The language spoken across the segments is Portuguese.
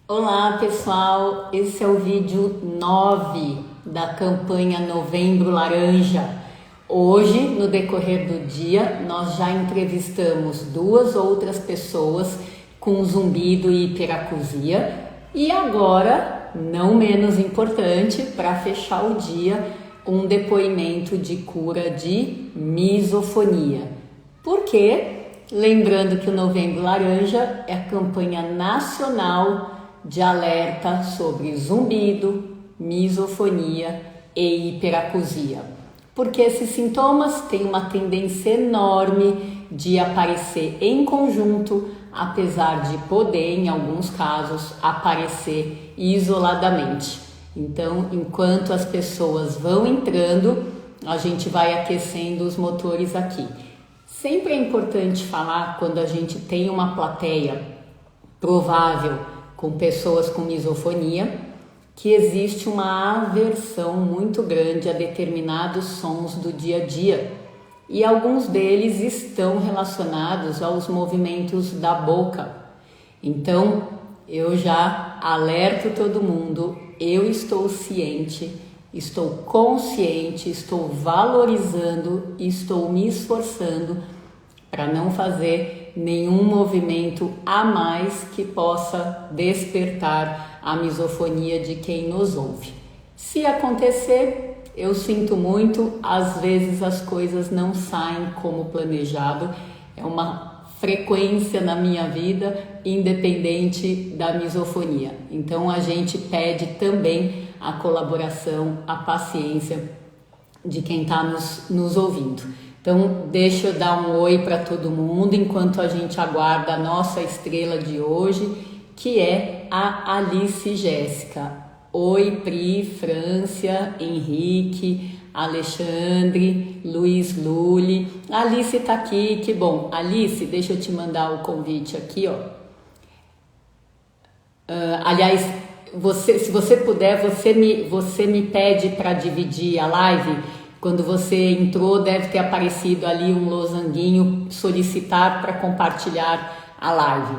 Olá pessoal, esse é o vídeo 9 da campanha Novembro Laranja. Hoje, no decorrer do dia, nós já entrevistamos duas outras pessoas com zumbido e hiperacusia e agora, não menos importante, para fechar o dia, um depoimento de cura de misofonia. Por quê? Lembrando que o Novembro Laranja é a campanha nacional de alerta sobre zumbido, misofonia e hiperacusia. Porque esses sintomas têm uma tendência enorme de aparecer em conjunto, apesar de poder, em alguns casos, aparecer isoladamente. Então, enquanto as pessoas vão entrando, a gente vai aquecendo os motores aqui. Sempre é importante falar quando a gente tem uma plateia provável com pessoas com misofonia, que existe uma aversão muito grande a determinados sons do dia a dia. E alguns deles estão relacionados aos movimentos da boca. Então, eu já alerto todo mundo, eu estou ciente, estou consciente, estou valorizando, estou me esforçando para não fazer nenhum movimento a mais que possa despertar a misofonia de quem nos ouve. Se acontecer, eu sinto muito, às vezes as coisas não saem como planejado, é uma frequência na minha vida, independente da misofonia. Então a gente pede também a colaboração, a paciência de quem está nos ouvindo. Então, deixa eu dar um oi para todo mundo enquanto a gente aguarda a nossa estrela de hoje, que é a Alice Jéssica. Oi, Pri, Frância, Henrique, Alexandre, Luiz Lully. A Alice tá aqui, que bom. Alice, deixa eu te mandar o convite aqui, ó. Aliás, se você puder, você me pede para dividir a live. Quando você entrou, deve ter aparecido ali um losanguinho solicitar para compartilhar a live.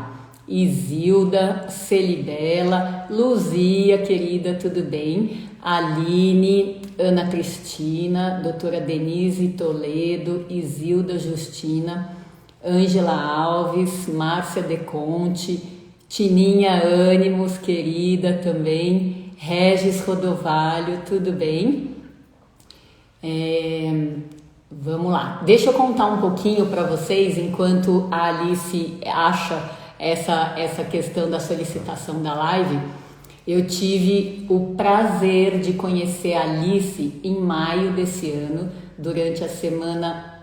Isilda, Celibela, Luzia, querida, tudo bem? Aline, Ana Cristina, doutora Denise Toledo, Isilda Justina, Ângela Alves, Márcia Deconte, Tininha Ânimos, querida também, Regis Rodovalho, tudo bem? Vamos lá, deixa eu contar um pouquinho para vocês enquanto a Alice acha essa questão da solicitação da live. Eu tive o prazer de conhecer a Alice em maio desse ano, durante a semana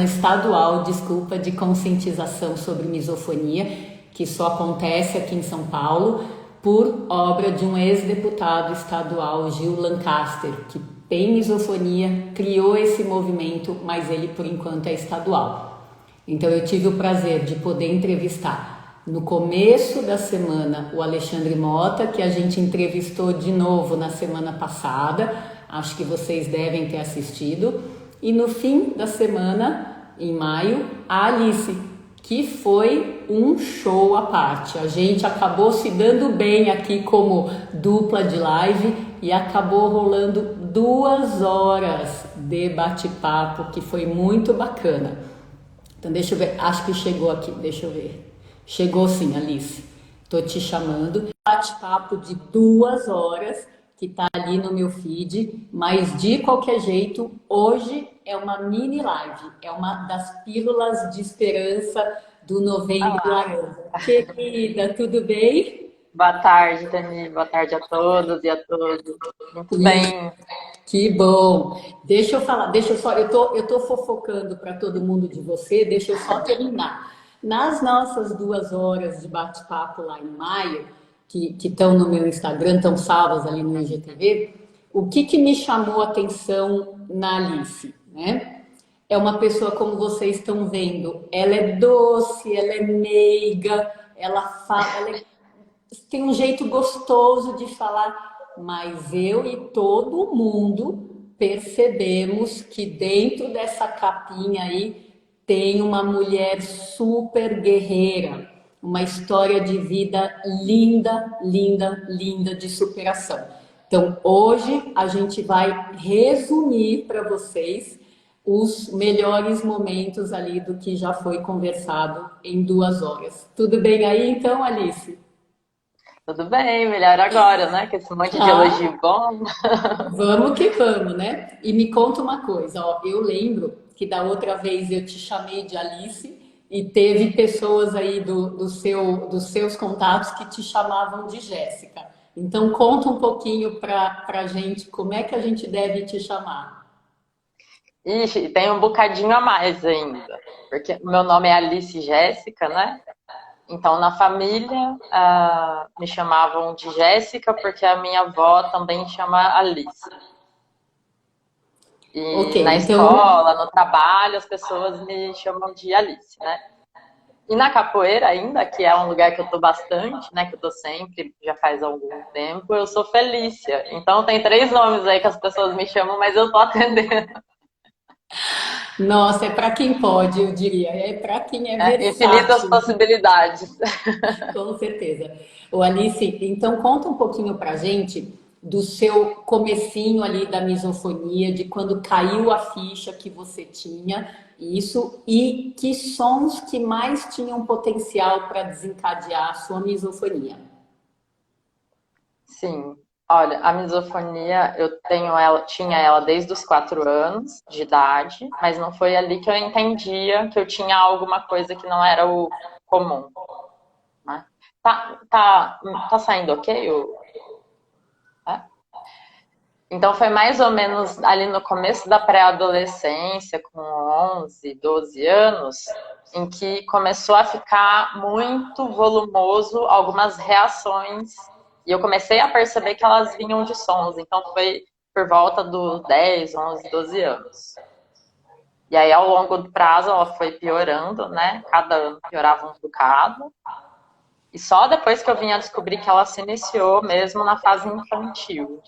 estadual, de conscientização sobre misofonia, que só acontece aqui em São Paulo, por obra de um ex-deputado estadual, Gil Lancaster, que tem misofonia, criou esse movimento, mas ele por enquanto é estadual. Então eu tive o prazer de poder entrevistar no começo da semana o Alexandre Mota, que a gente entrevistou de novo na semana passada, acho que vocês devem ter assistido, e no fim da semana, em maio, a Alice, que foi um show à parte. A gente acabou se dando bem aqui como dupla de live e acabou rolando 2 horas de bate-papo, que foi muito bacana. Então deixa eu ver, acho que chegou aqui, deixa eu ver. Chegou sim, Alice. Tô te chamando. Bate-papo de 2 horas, que tá ali no meu feed, mas de qualquer jeito, hoje é uma mini live, é uma das pílulas de esperança do Novembro Olá, Laranja. Querida, tudo bem? boa tarde, Dani. Boa tarde a todos e a todos. Muito Que, bem. que bom. Deixa eu falar, deixa eu só, eu tô fofocando para todo mundo de você, deixa eu só terminar. Nas nossas 2 horas de bate-papo lá em maio, que estão no meu Instagram, estão salvas ali no IGTV, o que me chamou a atenção na Alice, né? É uma pessoa como vocês estão vendo, ela é doce, ela é meiga, ela fala, tem um jeito gostoso de falar, mas eu e todo mundo percebemos que dentro dessa capinha aí tem uma mulher super guerreira, uma história de vida linda, linda, linda de superação. Então, hoje a gente vai resumir para vocês os melhores momentos ali do que já foi conversado em 2 horas. Tudo bem aí, então, Alice? Tudo bem, melhor agora, né? Com esse monte de Ah, elogio bom. vamos que vamos, né? E me conta uma coisa, ó, eu lembro que da outra vez eu te chamei de Alice e teve pessoas aí dos seus contatos que te chamavam de Jéssica. Então conta um pouquinho pra gente como é que a gente deve te chamar. Ixi, tem um bocadinho a mais ainda. Porque meu nome é Alice Jéssica, né? Então, na família, me chamavam de Jéssica, porque a minha avó também chama Alice. Ok, E na então, escola, no trabalho, as pessoas me chamam de Alice, né? E na capoeira ainda, que é um lugar que eu tô bastante, né? Que eu tô sempre, já faz algum tempo, eu sou Felícia. Então tem 3 nomes aí que as pessoas me chamam, mas eu tô atendendo. nossa, é para quem pode, eu diria, é para quem é É, infinitas versátil. possibilidades. Com certeza. O Alice, então conta um pouquinho pra gente do seu comecinho ali da misofonia, de quando caiu a ficha que você tinha, isso, e que sons que mais tinham potencial para desencadear a sua misofonia. Sim. Olha, a misofonia, eu tenho ela, tinha ela desde os 4 anos de idade, mas não foi ali que eu entendia que eu tinha alguma coisa que não era o comum, né? Tá saindo ok? É? Então foi mais ou menos ali no começo da pré-adolescência, com 11, 12 anos, em que começou a ficar muito volumoso algumas reações, e eu comecei a perceber que elas vinham de sons. Então foi por volta dos 10, 11, 12 anos. E aí ao longo do prazo ela foi piorando, né? Cada ano piorava um bocado. E só depois que eu vim a descobrir que ela se iniciou mesmo na fase infantil.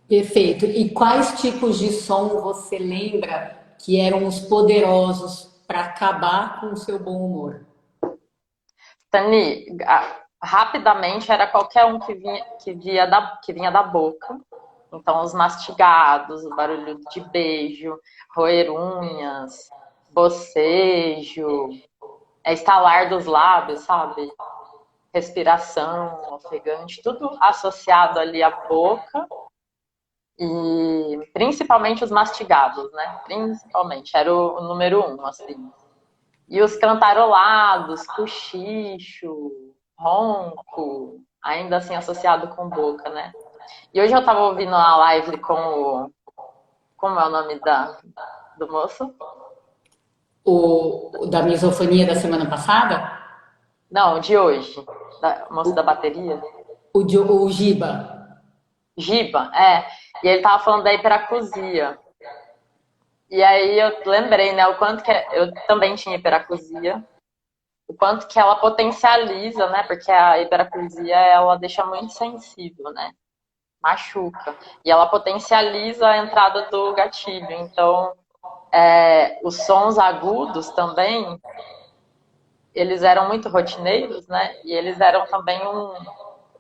Perfeito. E quais tipos de som você lembra que eram os poderosos para acabar com o seu bom humor? Tani, rapidamente era qualquer um que vinha da boca. Então, os mastigados, o barulho de beijo, roer unhas, bocejo, estalar dos lábios, sabe? Respiração ofegante, tudo associado ali à boca e principalmente os mastigados, né? Principalmente, era o número um, assim. E os cantarolados, cochicho, ronco, ainda assim associado com boca, né? E hoje eu tava ouvindo a live com o. Como é o nome do moço? O da misofonia da semana passada? Não, de hoje. O moço da bateria. O Giba. Giba, é. E ele tava falando da hiperacusia. E aí eu lembrei, né, o quanto que eu também tinha hiperacusia, o quanto que ela potencializa, né, porque a hiperacusia, ela deixa muito sensível, né, machuca. E ela potencializa a entrada do gatilho. Então, os sons agudos também, eles eram muito rotineiros, né, e eles eram também um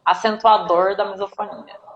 acentuador da misofonia.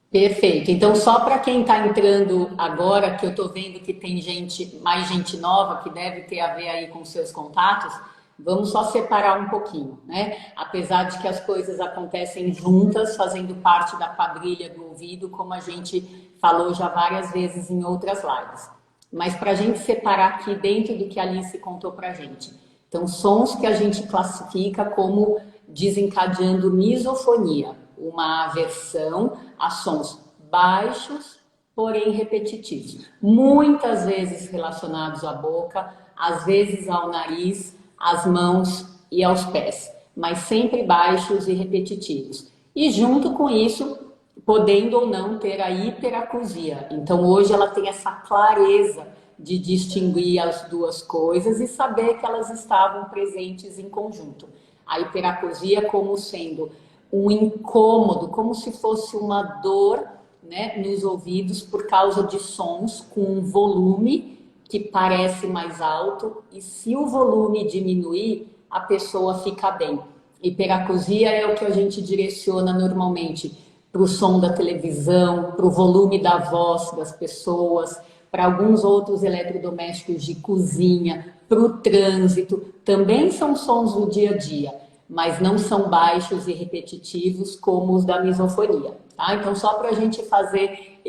Perfeito. Então, só para quem está entrando agora, que eu estou vendo que tem gente, mais gente nova, que deve ter a ver aí com seus contatos, vamos só separar um pouquinho, né? Apesar de que as coisas acontecem juntas, fazendo parte da quadrilha do ouvido, como a gente falou já várias vezes em outras lives. Mas para a gente separar aqui dentro do que a Alice contou para a gente. Então, sons que a gente classifica como desencadeando misofonia, uma aversão a sons baixos, porém repetitivos. Muitas vezes relacionados à boca, às vezes ao nariz, às mãos e aos pés, mas sempre baixos e repetitivos. E junto com isso, podendo ou não ter a hiperacusia. Então hoje ela tem essa clareza de distinguir as duas coisas e saber que elas estavam presentes em conjunto. A hiperacusia como sendo um incômodo, como se fosse uma dor, né, nos ouvidos por causa de sons com um volume que parece mais alto, e se o volume diminuir, a pessoa fica bem. Hiperacusia é o que a gente direciona normalmente para o som da televisão, para o volume da voz das pessoas, para alguns outros eletrodomésticos de cozinha, para o trânsito. Também são sons do dia a dia, mas não são baixos e repetitivos como os da misofonia. Tá? Então, só para a gente fazer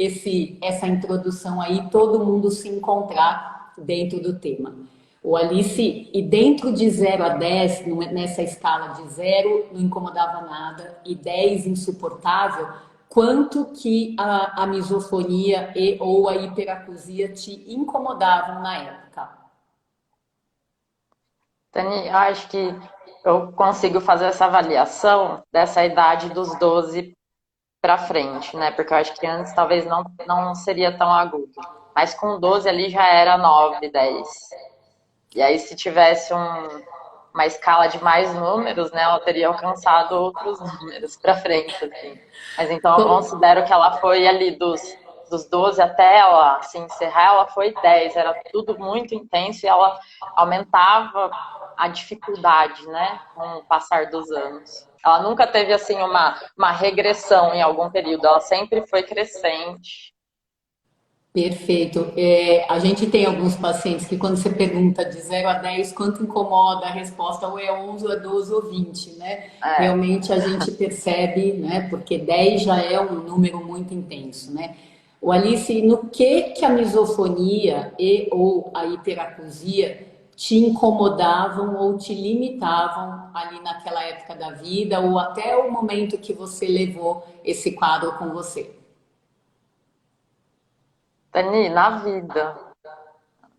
essa introdução aí, todo mundo se encontrar dentro do tema. O Alice, e dentro de 0 a 10, nessa escala de 0 não incomodava nada e 10 insuportável, quanto que a misofonia ou a hiperacusia te incomodavam na época? Tani, acho que eu consigo fazer essa avaliação dessa idade dos 12 para frente, né? Porque eu acho que antes talvez não seria tão agudo. Mas com 12 ali já era 9, 10. E aí, se tivesse uma escala de mais números, né, ela teria alcançado outros números para frente, assim. Mas então eu considero que ela foi ali dos 12 até ela se encerrar, ela foi 10. Era tudo muito intenso e ela aumentava a dificuldade, né, com o passar dos anos. Ela nunca teve, assim, uma regressão em algum período, ela sempre foi crescente. Perfeito. A gente tem alguns pacientes que quando você pergunta de 0 a 10 quanto incomoda, a resposta ou é 11, ou é 12 ou 20, né? É. Realmente a gente percebe, né? Porque 10 já é um número muito intenso, né? O Alice, no que a misofonia e ou a hiperacusia te incomodavam ou te limitavam ali naquela época da vida ou até o momento que você levou esse quadro com você? Dani, na vida,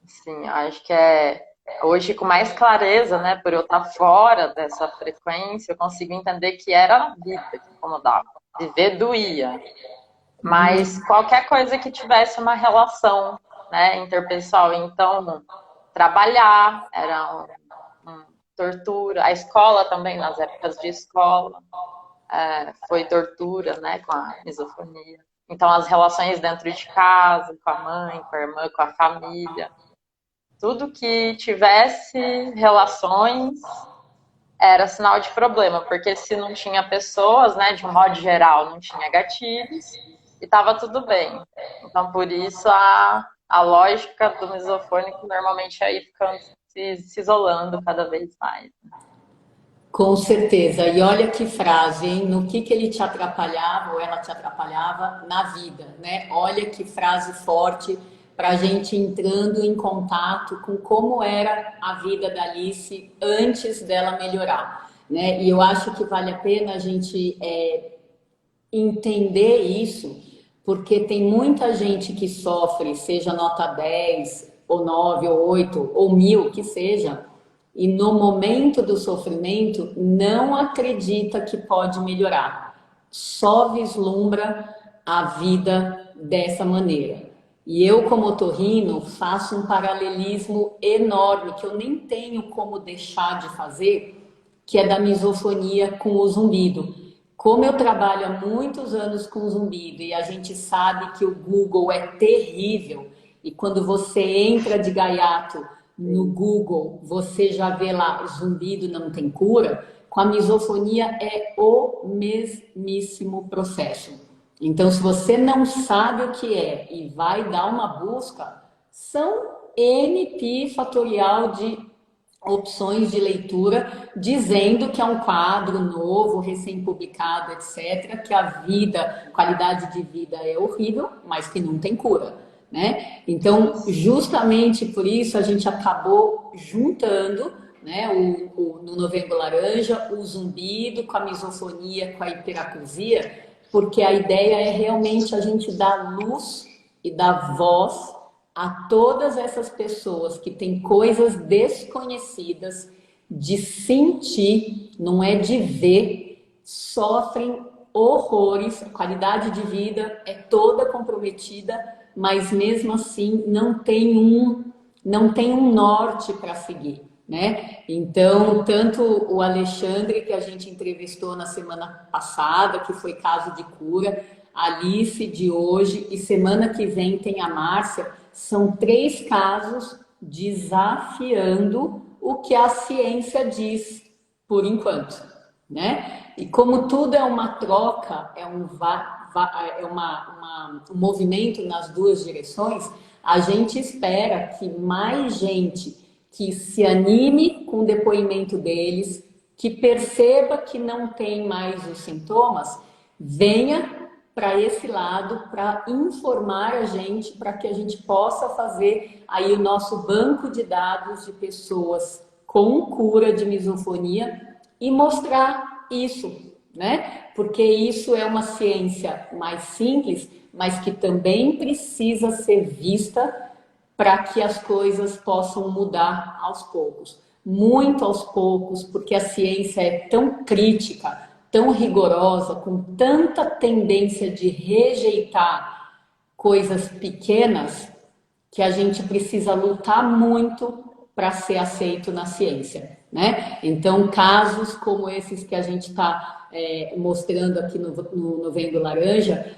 sim, acho que é hoje com mais clareza, né, por eu estar fora dessa frequência, eu consigo entender que era a vida que incomodava. Viver doía, mas qualquer coisa que tivesse uma relação, né, interpessoal, então trabalhar era tortura, a escola também, nas épocas de escola, foi tortura, né, com a misofonia. Então, as relações dentro de casa, com a mãe, com a irmã, com a família, tudo que tivesse relações era sinal de problema, porque se não tinha pessoas, né, de um modo geral, não tinha gatilhos, e estava tudo bem. Então, por isso, a lógica do misofônico normalmente é ir ficando, se isolando cada vez mais. Com certeza. E olha que frase, hein? No que ele te atrapalhava ou ela te atrapalhava na vida, né? Olha que frase forte para a gente entrando em contato com como era a vida da Alice antes dela melhorar, né? E eu acho que vale a pena a gente entender isso, porque tem muita gente que sofre, seja nota 10 ou 9 ou 8 ou 1000, que seja, e no momento do sofrimento não acredita que pode melhorar, só vislumbra a vida dessa maneira. E eu, como otorrino, faço um paralelismo enorme que eu nem tenho como deixar de fazer, que é da misofonia com o zumbido. Como eu trabalho há muitos anos com zumbido e a gente sabe que o Google é terrível, e quando você entra de gaiato no Google, você já vê lá zumbido não tem cura, com a misofonia é o mesmíssimo processo. Então, se você não sabe o que é e vai dar uma busca, são N pi fatorial de opções de leitura dizendo que é um quadro novo, recém-publicado, etc., que a vida, qualidade de vida é horrível, mas que não tem cura, né? Então, justamente por isso a gente acabou juntando, né, no Novembro Laranja, o zumbido com a misofonia, com a hiperacusia, porque a ideia é realmente a gente dar luz e dar voz a todas essas pessoas que têm coisas desconhecidas de sentir, não é de ver, sofrem horrores, a qualidade de vida é toda comprometida, mas mesmo assim não tem um norte para seguir, né? Então, tanto o Alexandre, que a gente entrevistou na semana passada, que foi caso de cura, a Alice de hoje, e semana que vem tem a Márcia, são 3 casos desafiando o que a ciência diz por enquanto, né? E como tudo é uma troca, um movimento nas duas direções, a gente espera que mais gente que se anime com o depoimento deles, que perceba que não tem mais os sintomas, venha para esse lado para informar a gente, para que a gente possa fazer aí o nosso banco de dados de pessoas com cura de misofonia e mostrar isso, né? Porque isso é uma ciência mais simples, mas que também precisa ser vista para que as coisas possam mudar aos poucos. Muito aos poucos, porque a ciência é tão crítica, tão rigorosa, com tanta tendência de rejeitar coisas pequenas, que a gente precisa lutar muito para ser aceito na ciência, né? Então, casos como esses que a gente está mostrando aqui no Novembro Laranja,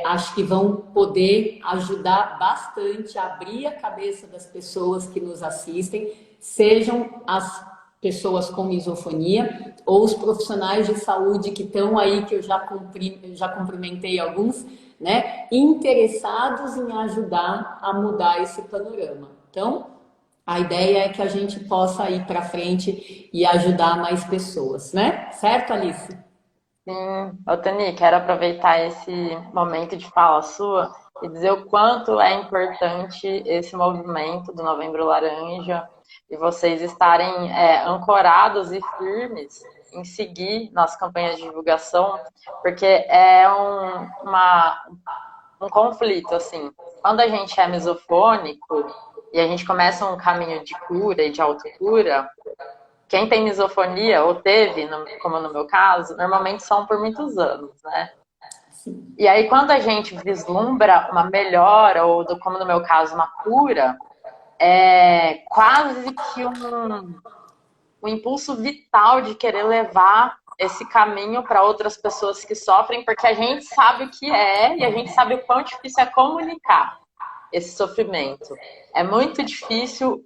acho que vão poder ajudar bastante a abrir a cabeça das pessoas que nos assistem, sejam as pessoas com misofonia ou os profissionais de saúde que estão aí, que eu já cumprimentei alguns, né, interessados em ajudar a mudar esse panorama. Então, a ideia é que a gente possa ir para frente e ajudar mais pessoas, né? Certo, Alice? Sim, Otani, quero aproveitar esse momento de fala sua e dizer o quanto é importante esse movimento do Novembro Laranja e vocês estarem ancorados e firmes em seguir nas campanhas de divulgação, porque é um conflito, assim. Quando a gente é misofônico e a gente começa um caminho de cura e de autocura, quem tem misofonia ou teve, como no meu caso, normalmente são por muitos anos, né? E aí, quando a gente vislumbra uma melhora, ou como no meu caso, uma cura, é quase que um impulso vital de querer levar esse caminho para outras pessoas que sofrem, porque a gente sabe o que é e a gente sabe o quão difícil é comunicar esse sofrimento. É muito difícil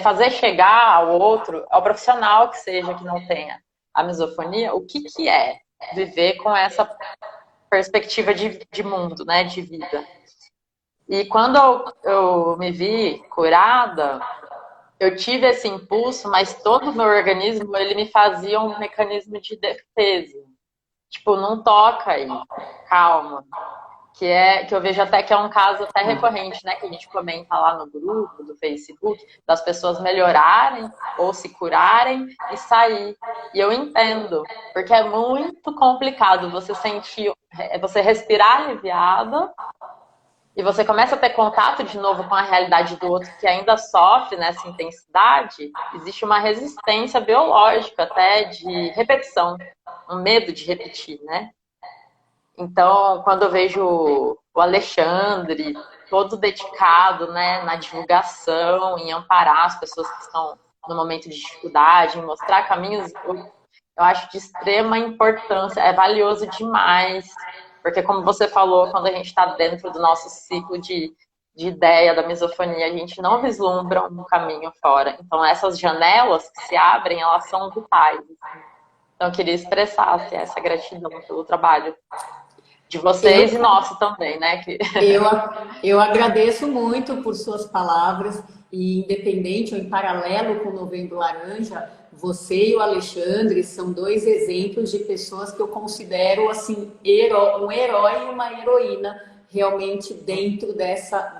fazer chegar ao outro, ao profissional que seja que não tenha a misofonia, o que é viver com essa perspectiva de mundo, né, de vida. E quando eu me vi curada, eu tive esse impulso, mas todo o meu organismo, ele me fazia um mecanismo de defesa. Tipo, não toca aí, calma. Que eu vejo até que é um caso até recorrente, né? Que a gente comenta lá no grupo do Facebook, das pessoas melhorarem ou se curarem e sair. E eu entendo, porque é muito complicado você sentir, você respirar aliviada e você começa a ter contato de novo com a realidade do outro que ainda sofre nessa intensidade. Existe uma resistência biológica até de repetição, um medo de repetir, né? Então, quando eu vejo o Alexandre todo dedicado, né, na divulgação, em amparar as pessoas que estão no momento de dificuldade, em mostrar caminhos, eu acho de extrema importância, é valioso demais, porque como você falou, quando a gente está dentro do nosso ciclo de ideia da misofonia, a gente não vislumbra um caminho fora. Então, essas janelas que se abrem, elas são vitais. Então, eu queria expressar assim, essa gratidão pelo trabalho de vocês e nosso também, né? Eu agradeço muito por suas palavras e independente ou em paralelo com o Novembro Laranja, você e o Alexandre são dois exemplos de pessoas que eu considero assim um herói e uma heroína realmente dentro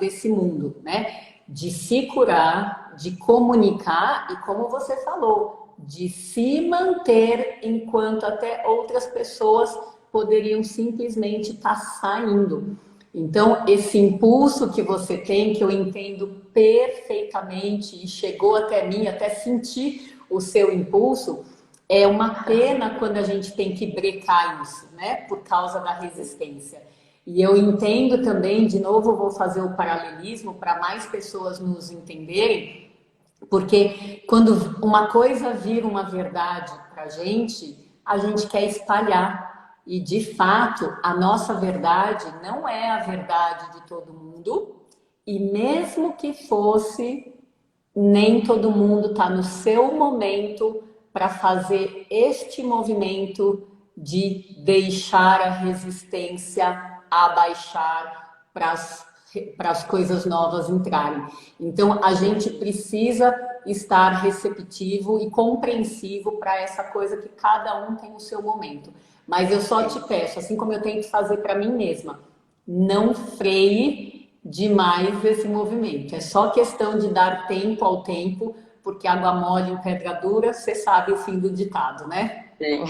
desse mundo, né? De se curar, de comunicar e como você falou, de se manter enquanto até outras pessoas poderiam simplesmente estar saindo. Então, esse impulso que você tem, que eu entendo perfeitamente e chegou até mim, até sentir o seu impulso, é uma pena quando a gente tem que brecar isso, né? Por causa da resistência. E eu entendo também, de novo, vou fazer o paralelismo para mais pessoas nos entenderem, porque quando uma coisa vira uma verdade para a gente quer espalhar. E, de fato, a nossa verdade não é a verdade de todo mundo. E mesmo que fosse, nem todo mundo está no seu momento para fazer este movimento de deixar a resistência abaixar para as coisas novas entrarem. Então, a gente precisa estar receptivo e compreensivo para essa coisa que cada um tem o seu momento. Mas eu só te peço, assim como eu tento fazer para mim mesma, não freie demais esse movimento. É só questão de dar tempo ao tempo, porque água mole em pedra dura, você sabe o fim do ditado, né? Sim.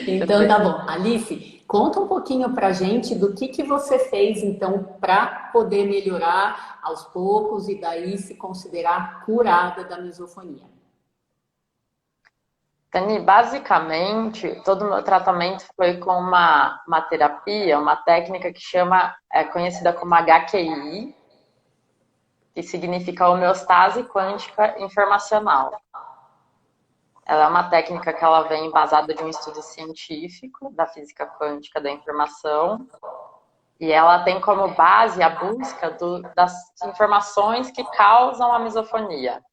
Então tá bom. Alice, conta um pouquinho pra gente do que você fez então para poder melhorar aos poucos e daí se considerar curada da misofonia. Tani, basicamente, todo o meu tratamento foi com uma terapia, uma técnica que é conhecida como HQI, que significa homeostase quântica informacional. Ela é uma técnica que ela vem embasada de um estudo científico da física quântica da informação, e ela tem como base a busca das informações que causam a misofonia.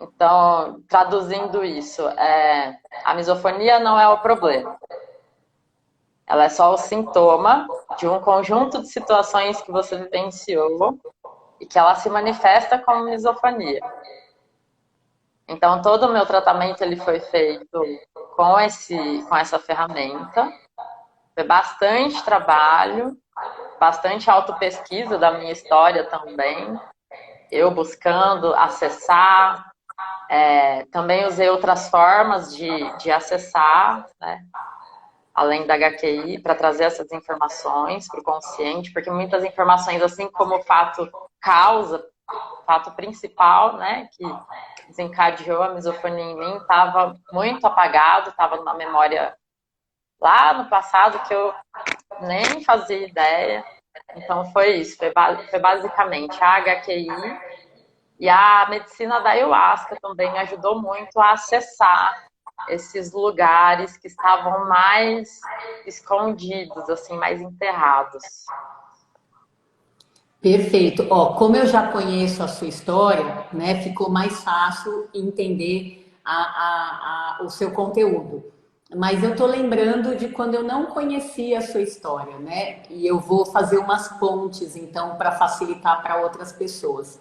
Então, traduzindo isso, a misofonia não é o problema. Ela é só o sintoma de um conjunto de situações que você vivenciou e que ela se manifesta como misofonia. Então, todo o meu tratamento ele foi feito com essa ferramenta. Foi bastante trabalho, bastante autopesquisa da minha história também. Eu buscando acessar. Também usei outras formas de acessar, né? Além da HQI, para trazer essas informações para o consciente, porque muitas informações, assim como o fato causa, o fato principal, né, que desencadeou a misofonia em mim, estava muito apagado, estava numa memória lá no passado que eu nem fazia ideia. Então foi isso, foi basicamente a HQI. E a medicina da ayahuasca também me ajudou muito a acessar esses lugares que estavam mais escondidos, assim, mais enterrados. Perfeito. Ó, como eu já conheço a sua história, né, ficou mais fácil entender o seu conteúdo. Mas eu tô lembrando de quando eu não conhecia a sua história, né? E eu vou fazer umas pontes, então, para facilitar para outras pessoas.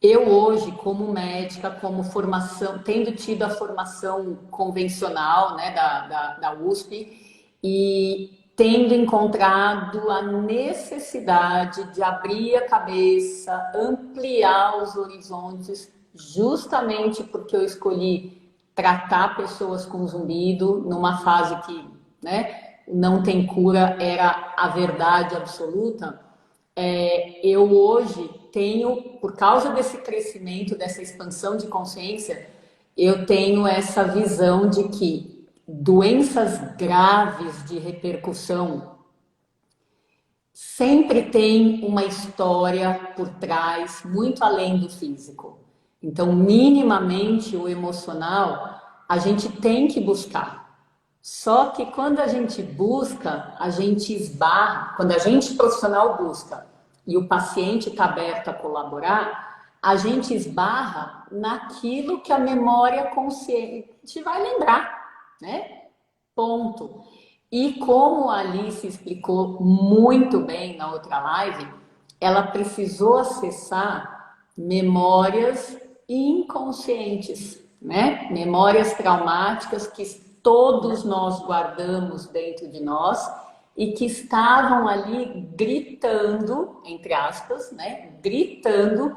Eu hoje, como médica, como formação, tendo tido a formação convencional, né, da USP, e tendo encontrado a necessidade de abrir a cabeça, ampliar os horizontes, justamente porque eu escolhi tratar pessoas com zumbido numa fase que, né, não tem cura, era a verdade absoluta. Eu hoje tenho, por causa desse crescimento, dessa expansão de consciência, eu tenho essa visão de que doenças graves de repercussão sempre tem uma história por trás, muito além do físico. Então, minimamente o emocional, a gente tem que buscar. Só que quando a gente busca, a gente esbarra, quando a gente profissional busca e o paciente está aberto a colaborar, a gente esbarra naquilo que a memória consciente vai lembrar, né? Ponto. E como a Alice explicou muito bem na outra live, ela precisou acessar memórias inconscientes, né? Memórias traumáticas que todos nós guardamos dentro de nós e que estavam ali gritando, entre aspas, né? Gritando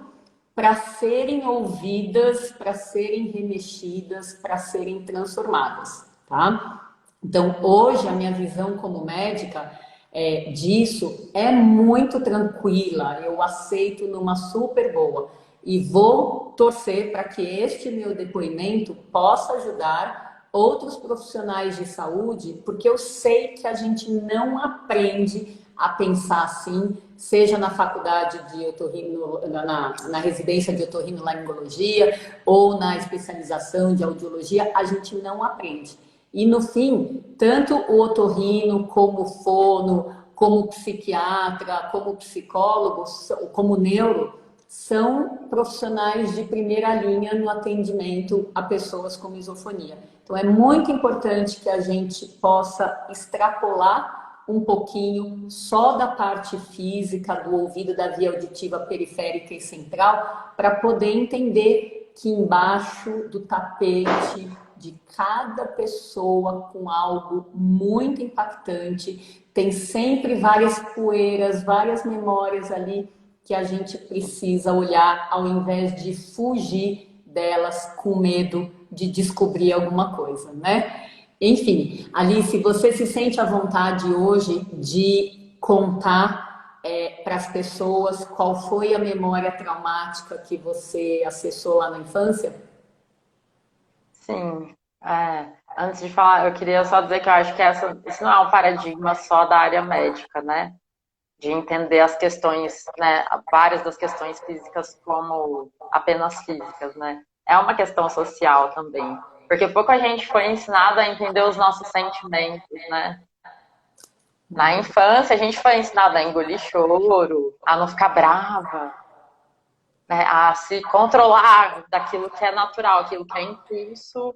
para serem ouvidas, para serem remexidas, para serem transformadas, tá? Então, hoje, a minha visão como médica disso é muito tranquila, eu aceito numa super boa e vou torcer para que este meu depoimento possa ajudar outros profissionais de saúde, porque eu sei que a gente não aprende a pensar assim, seja na faculdade de otorrino, na residência de otorrinolaringologia ou na especialização de audiologia, a gente não aprende. E no fim, tanto o otorrino, como o fono, como o psiquiatra, como o psicólogo, como o neuro, são profissionais de primeira linha no atendimento a pessoas com misofonia. Então é muito importante que a gente possa extrapolar um pouquinho só da parte física do ouvido, da via auditiva periférica e central, para poder entender que embaixo do tapete de cada pessoa com algo muito impactante tem sempre várias poeiras, várias memórias ali que a gente precisa olhar ao invés de fugir delas com medo de descobrir alguma coisa, né? Enfim, Alice, você se sente à vontade hoje de contar para as pessoas qual foi a memória traumática que você acessou lá na infância? Sim. Antes de falar, eu queria só dizer que eu acho que isso não é um paradigma só da área médica, né? De entender as questões, né? Várias das questões físicas como apenas físicas, né? É uma questão social também. Porque pouco a gente foi ensinado a entender os nossos sentimentos, né? Na infância, a gente foi ensinado a engolir choro, a não ficar brava, né? A se controlar daquilo que é natural, aquilo que é impulso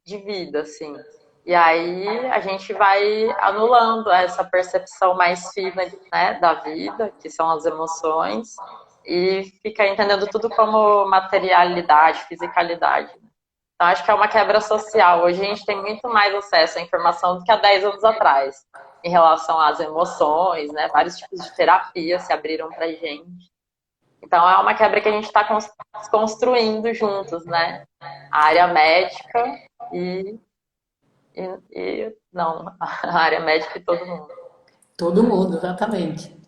de vida, assim. E aí a gente vai anulando essa percepção mais fina, né, da vida, que são as emoções, e fica entendendo tudo como materialidade, fisicalidade. Então acho que é uma quebra social. Hoje a gente tem muito mais acesso à informação do que há 10 anos atrás, em relação às emoções, né? Vários tipos de terapia se abriram para a gente. Então é uma quebra que a gente está construindo juntos, né? A área médica e, não, a área médica e todo mundo. Todo mundo, exatamente.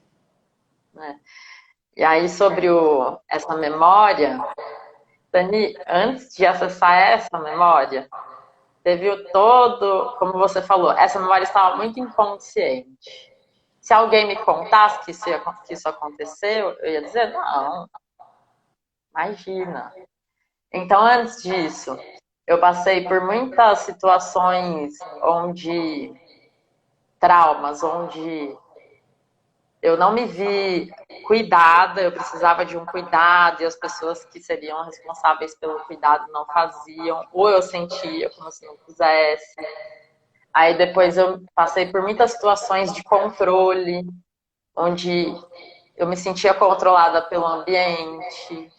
Né? E aí sobre essa memória, Dani, antes de acessar essa memória, teve como você falou, essa memória estava muito inconsciente. Se alguém me contasse que isso aconteceu, eu ia dizer, não, imagina. Então, antes disso, eu passei por muitas situações traumas, onde eu não me vi cuidada, eu precisava de um cuidado e as pessoas que seriam responsáveis pelo cuidado não faziam, ou eu sentia como se não fizesse. Aí depois eu passei por muitas situações de controle, onde eu me sentia controlada pelo ambiente,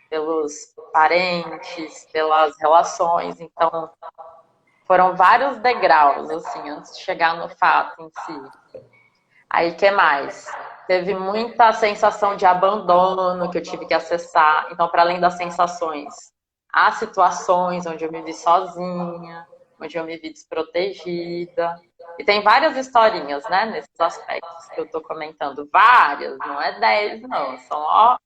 pelos parentes, pelas relações. Então, foram vários degraus, assim, antes de chegar no fato em si. Aí, que mais? Teve muita sensação de abandono que eu tive que acessar. Então, para além das sensações, há situações onde eu me vi sozinha, onde eu me vi desprotegida. E tem várias historinhas, né, nesses aspectos que eu estou comentando. Várias, não é 10, não. São, ó,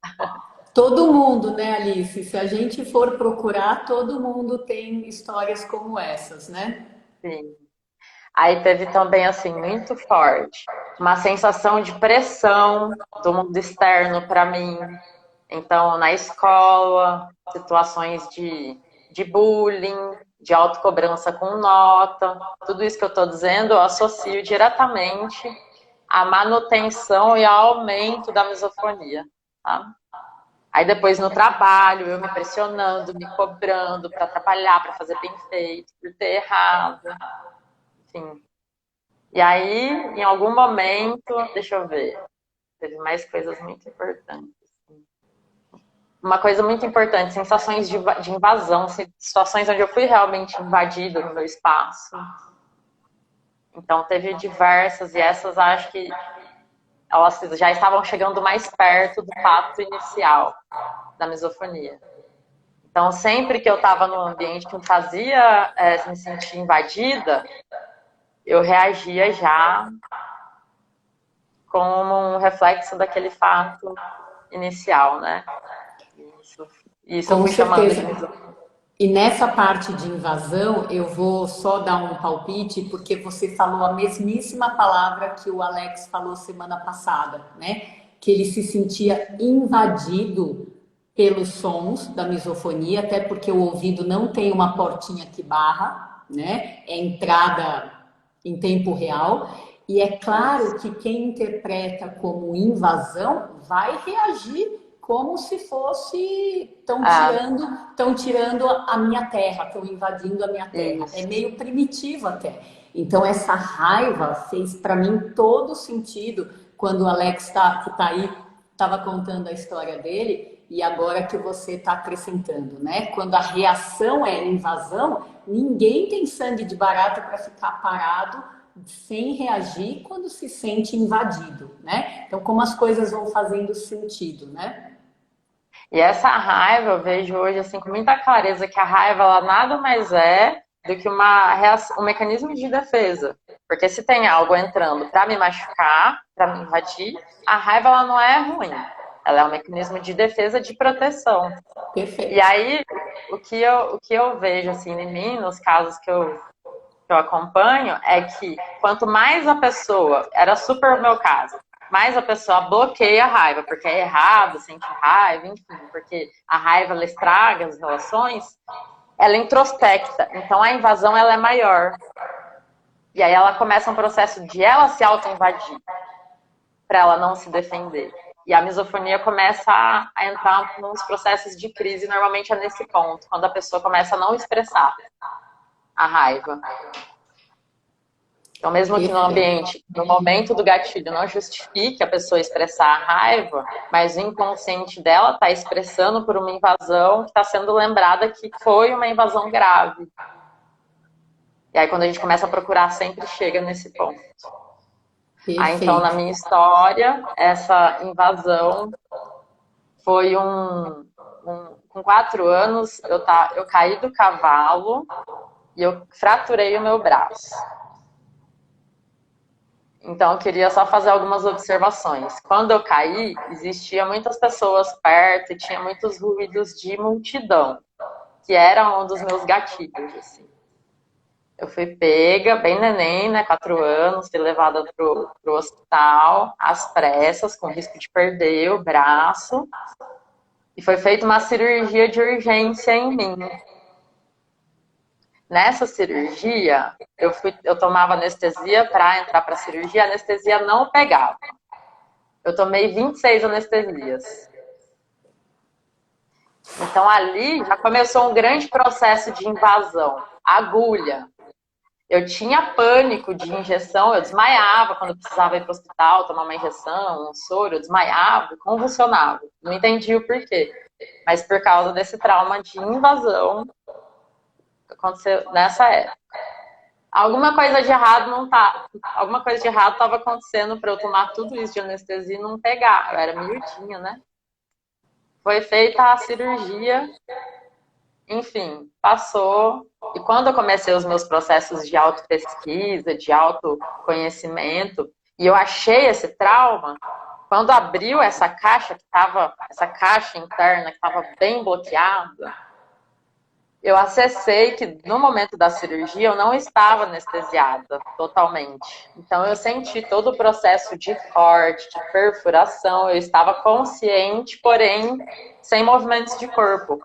Todo mundo, né, Alice? Se a gente for procurar, todo mundo tem histórias como essas, né? sim. Aí teve também, assim, muito forte, uma sensação de pressão do mundo externo para mim. Então, na escola, situações de bullying, de autocobrança com nota, tudo isso que eu estou dizendo, eu associo diretamente à manutenção e ao aumento da misofonia. Tá? Aí depois no trabalho, eu me pressionando, me cobrando para atrapalhar, para fazer bem feito, por ter errado, enfim. E aí, em algum momento, deixa eu ver, teve mais coisas muito importantes. Uma coisa muito importante, sensações de invasão, situações onde eu fui realmente invadida no meu espaço. Então, teve diversas, e essas acho que elas já estavam chegando mais perto do fato inicial da misofonia. Então, sempre que eu estava num ambiente que me fazia me sentir invadida, eu reagia já como um reflexo daquele fato inicial, né? Isso eu Com fui chamando de certeza. misofonia. E nessa parte de invasão, eu vou só dar um palpite, porque você falou a mesmíssima palavra que o Alex falou semana passada, né? Que ele se sentia invadido pelos sons da misofonia, até porque o ouvido não tem uma portinha que barra, né? É entrada em tempo real. E é claro que quem interpreta como invasão vai reagir como se fosse Ah, estão tirando a minha terra, estão invadindo a minha terra. É isso. meio primitivo até. Então essa raiva fez para mim todo sentido quando o Alex que está aí estava contando a história dele e agora que você está acrescentando, né? Quando a reação é invasão, ninguém tem sangue de barata para ficar parado sem reagir quando se sente invadido, né? Então, como as coisas vão fazendo sentido, né? E essa raiva eu vejo hoje assim com muita clareza que a raiva ela nada mais é do que uma reação, um mecanismo de defesa. Porque se tem algo entrando para me machucar, para me invadir, a raiva ela não é ruim. Ela é um mecanismo de defesa, de proteção. E Perfeito. aí o que eu vejo assim em mim, nos casos que eu acompanho, é que quanto mais a pessoa, era super o meu caso, mais a pessoa bloqueia a raiva, porque é errado, sente raiva, enfim, porque a raiva ela estraga as relações, ela introspecta, então a invasão ela é maior. E aí ela começa um processo de ela se auto-invadir, para ela não se defender. E a misofonia começa a entrar nos processos de crise, normalmente é nesse ponto, quando a pessoa começa a não expressar a raiva. Então, mesmo que no Perfeito. ambiente, no momento do gatilho, não justifique a pessoa expressar a raiva, mas o inconsciente dela está expressando por uma invasão que está sendo lembrada que foi uma invasão grave. E aí, quando a gente começa a procurar, sempre chega nesse ponto. Aí, então, na Perfeito. minha história, essa invasão foi com 4 anos, eu caí do cavalo e eu fraturei o meu braço. Então, eu queria só fazer algumas observações. Quando eu caí, existia muitas pessoas perto e tinha muitos ruídos de multidão, que era um dos meus gatilhos, assim. Eu fui pega, bem neném, né, 4 anos, fui levada pro hospital, às pressas, com risco de perder o braço, e foi feita uma cirurgia de urgência em mim. Nessa cirurgia, eu tomava anestesia para entrar para a cirurgia, a anestesia não pegava. Eu tomei 26 anestesias. Então ali já começou um grande processo de invasão. Agulha. Eu tinha pânico de injeção, eu desmaiava quando eu precisava ir para o hospital, tomar uma injeção, um soro, eu desmaiava, convulsionava. Não entendi o porquê. Mas por causa desse trauma de invasão que aconteceu nessa época. Alguma coisa de errado não tá. Alguma coisa de errado estava acontecendo para eu tomar tudo isso de anestesia e não pegar. Eu era miudinha, né? Foi feita a cirurgia, enfim, passou. E quando eu comecei os meus processos de autopesquisa, de autoconhecimento, e eu achei esse trauma, quando abriu essa caixa interna que estava bem bloqueada, eu acessei que no momento da cirurgia eu não estava anestesiada totalmente. Então eu senti todo o processo de corte, de perfuração, eu estava consciente, porém sem movimentos de corpo.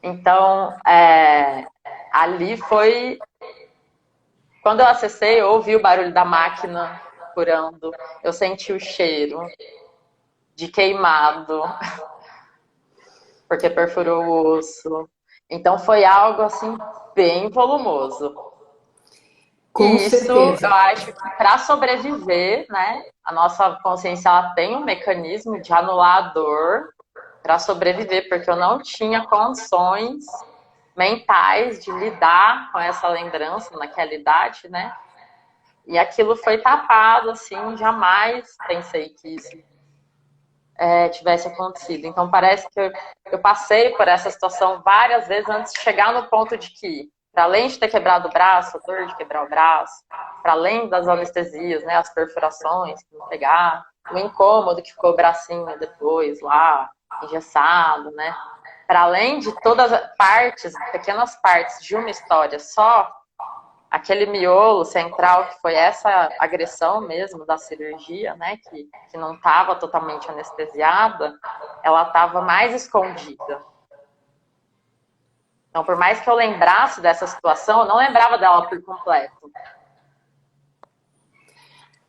Então, ali foi. Quando eu acessei, eu ouvi o barulho da máquina curando, eu senti o cheiro de queimado, porque perfurou o osso. Então foi algo assim bem volumoso. Com E isso eu certeza. acho que para sobreviver, né, a nossa consciência ela tem um mecanismo de anular a dor para sobreviver, porque eu não tinha condições mentais de lidar com essa lembrança naquela idade, né? E aquilo foi tapado, assim, jamais pensei que isso tivesse acontecido. Então parece que eu passei por essa situação várias vezes antes de chegar no ponto de que, para além de ter quebrado o braço, a dor de quebrar o braço, para além das anestesias, né, as perfurações que não pegar, o incômodo que ficou o bracinho depois lá, engessado, né? Para além de todas as partes, pequenas partes de uma história só, aquele miolo central que foi essa agressão mesmo da cirurgia, né, que não estava totalmente anestesiada, ela estava mais escondida. Então, por mais que eu lembrasse dessa situação, eu não lembrava dela por completo.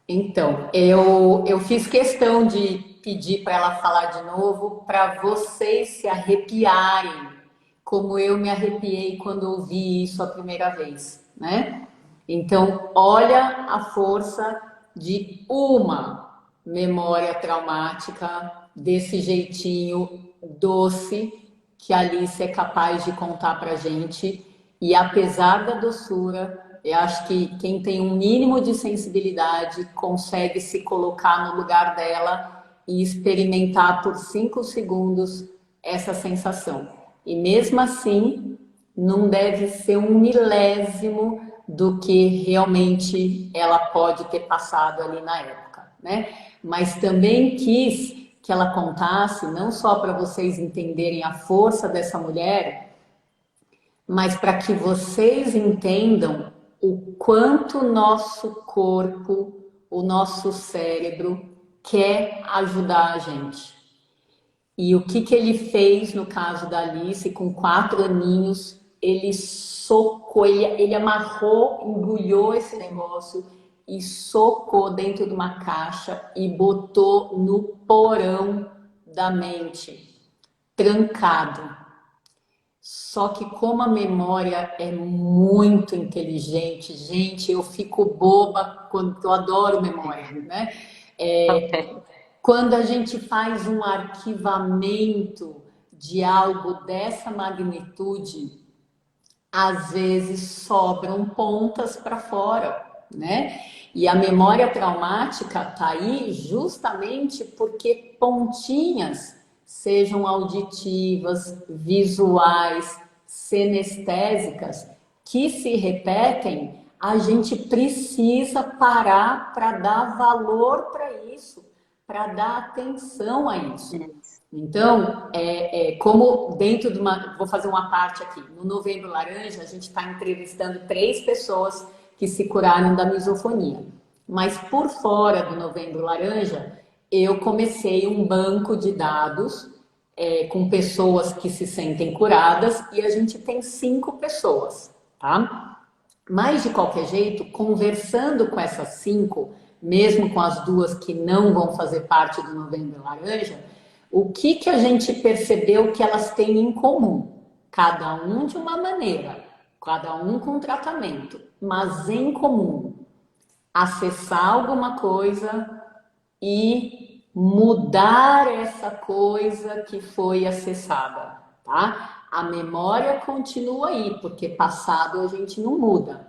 Então, eu fiz questão pedir para ela falar de novo, para vocês se arrepiarem, como eu me arrepiei quando ouvi isso a primeira vez, né? Então, olha a força de uma memória traumática desse jeitinho doce que a Alice é capaz de contar pra gente. E apesar da doçura, eu acho que quem tem um mínimo de sensibilidade consegue se colocar no lugar dela e experimentar por 5 segundos essa sensação. E mesmo assim, não deve ser um milésimo do que realmente ela pode ter passado ali na época, né? Mas também quis que ela contasse, não só para vocês entenderem a força dessa mulher, mas para que vocês entendam o quanto o nosso corpo, o nosso cérebro quer ajudar a gente. E o que ele fez no caso da Alice, com 4 aninhos, ele socou, ele amarrou, embrulhou esse negócio e socou dentro de uma caixa e botou no porão da mente, trancado. Só que como a memória é muito inteligente, gente, eu fico boba quando eu adoro memória, né? Quando a gente faz um arquivamento de algo dessa magnitude, às vezes sobram pontas para fora, né? E a memória traumática tá aí justamente porque pontinhas, sejam auditivas, visuais, senestésicas, que se repetem, a gente precisa parar para dar valor para isso, para dar atenção a isso. Então, como dentro de uma... Vou fazer uma parte aqui. No Novembro Laranja, a gente está entrevistando 3 pessoas que se curaram da misofonia. Mas por fora do Novembro Laranja, eu comecei um banco de dados com pessoas que se sentem curadas e a gente tem 5 pessoas, tá? Mas, de qualquer jeito, conversando com essas 5, mesmo com as 2 que não vão fazer parte do Novembro Laranja, o que a gente percebeu que elas têm em comum? Cada um de uma maneira, cada um com tratamento, mas em comum, acessar alguma coisa e mudar essa coisa que foi acessada, tá? A memória continua aí, porque passado a gente não muda,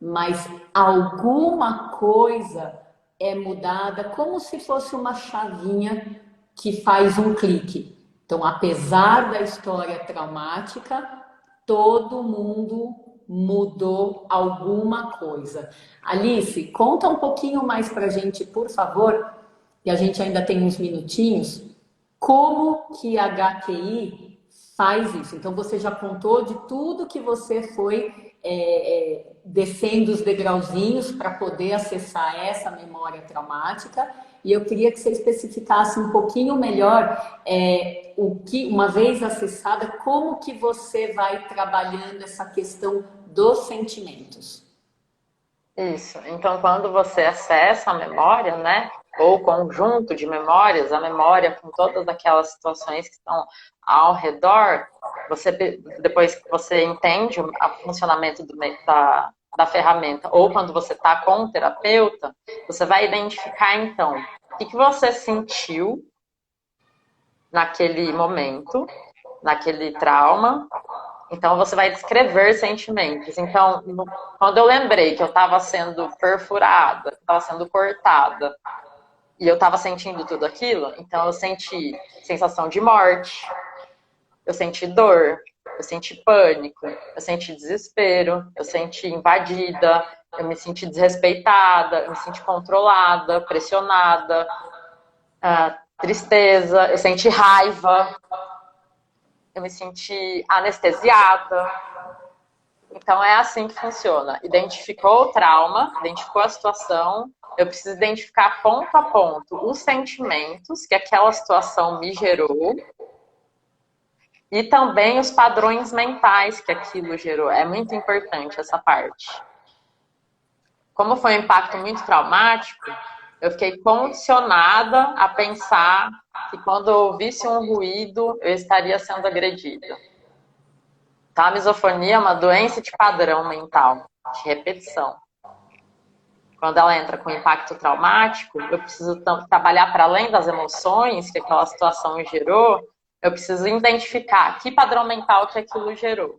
mas alguma coisa é mudada como se fosse uma chavinha que faz um clique. Então, apesar da história traumática, todo mundo mudou alguma coisa. Alice, conta um pouquinho mais pra gente, por favor, e a gente ainda tem uns minutinhos, como que a HQI faz isso. Então, você já contou de tudo que você foi descendo os degrauzinhos para poder acessar essa memória traumática, e eu queria que você especificasse um pouquinho melhor o que, uma vez acessada, como que você vai trabalhando essa questão dos sentimentos. Isso. Então, quando você acessa a memória, né, ou conjunto de memórias, a memória com todas aquelas situações que estão ao redor, você, depois que você entende o funcionamento da ferramenta, ou quando você está com o terapeuta, você vai identificar, então, o que você sentiu naquele momento, naquele trauma. Então, você vai descrever sentimentos. Então, quando eu lembrei que eu estava sendo perfurada, que estava sendo cortada, e eu estava sentindo tudo aquilo, então eu senti sensação de morte, eu senti dor, eu senti pânico, eu senti desespero, eu senti invadida, eu me senti desrespeitada, eu me senti controlada, pressionada, tristeza, eu senti raiva, eu me senti anestesiada. Então é assim que funciona. Identificou o trauma, identificou a situação, eu preciso identificar ponto a ponto os sentimentos que aquela situação me gerou e também os padrões mentais que aquilo gerou. É muito importante essa parte. Como foi um impacto muito traumático, Eu fiquei condicionada a pensar que quando eu ouvisse um ruído, eu estaria sendo agredida. Então, a misofonia é uma doença de padrão mental, de repetição. Quando ela entra com impacto traumático, eu preciso trabalhar para além das emoções que aquela situação gerou, eu preciso identificar que padrão mental que aquilo gerou.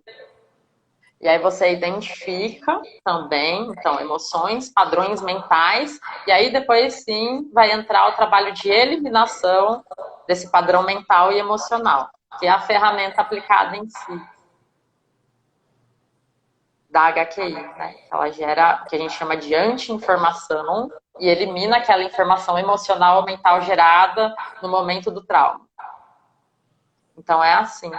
E aí você identifica também, então, emoções, padrões mentais, e aí depois sim vai entrar o trabalho de eliminação desse padrão mental e emocional, que é a ferramenta aplicada em si da HQI, né? Ela gera o que a gente chama de anti-informação e elimina aquela informação emocional ou mental gerada no momento do trauma. Então é assim.